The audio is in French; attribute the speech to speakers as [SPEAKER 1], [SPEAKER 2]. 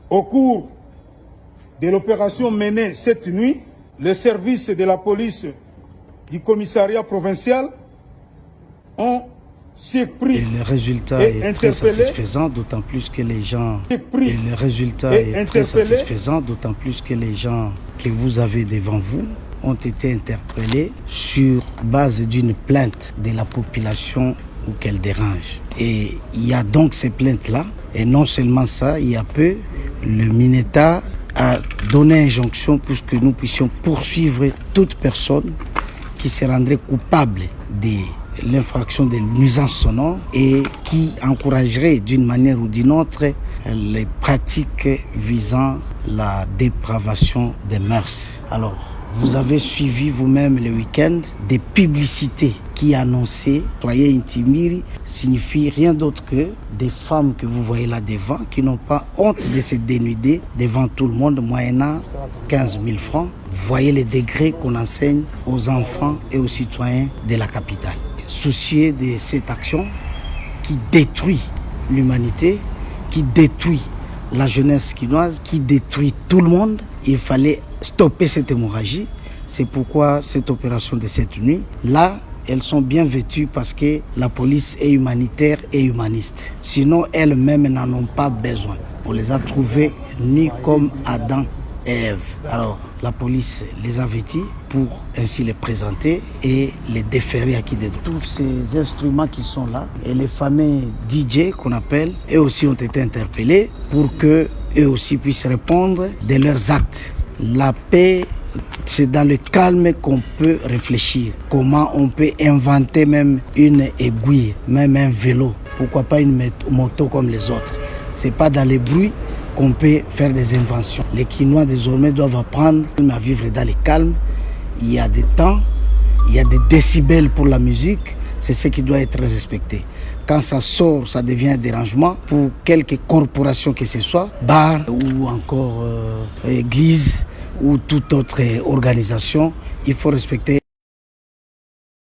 [SPEAKER 1] Au cours de l'opération menée cette nuit, les services de la police du commissariat provincial ont surpris.
[SPEAKER 2] Et le résultat est très satisfaisant, d'autant plus que les gens. Et le résultat est très satisfaisant, d'autant plus que les gens que vous avez devant vous ont été interpellés sur base d'une plainte de la population ou qu'elle dérange. Et il y a donc ces plaintes-là. Et non seulement ça, il y a peu, le Mineta a donné injonction pour que nous puissions poursuivre toute personne qui se rendrait coupable de l'infraction de nuisance sonore et qui encouragerait d'une manière ou d'une autre les pratiques visant la dépravation des mœurs. Alors, vous avez suivi vous-même le week-end des publicités qui annonçaient « Soyez intimidés » signifie rien d'autre que des femmes que vous voyez là devant qui n'ont pas honte de se dénuder devant tout le monde moyennant 15 000 francs. Voyez les degrés qu'on enseigne aux enfants et aux citoyens de la capitale. Soucier de cette action qui détruit l'humanité, qui détruit la jeunesse quinoise, qui détruit tout le monde, il fallait stopper cette hémorragie. C'est pourquoi cette opération de cette nuit, là, elles sont bien vêtues parce que la police est humanitaire et humaniste. Sinon, elles-mêmes n'en ont pas besoin. On les a trouvées nues comme Adam et Ève. Alors, la police les a vêtues pour ainsi les présenter et les déférer à qui de droit. Tous ces instruments qui sont là et les fameux DJ qu'on appelle, eux aussi ont été interpellés pour qu'eux aussi puissent répondre de leurs actes. La paix, c'est dans le calme qu'on peut réfléchir. Comment on peut inventer même une aiguille, même un vélo. Pourquoi pas une moto comme les autres. C'est pas dans les bruits qu'on peut faire des inventions. Les Quinois désormais doivent apprendre à vivre dans le calme. Il y a des temps, il y a des décibels pour la musique. C'est ce qui doit être respecté. Quand ça sort, ça devient un dérangement pour quelque corporation que ce soit, bar ou encore église ou toute autre organisation. Il faut respecter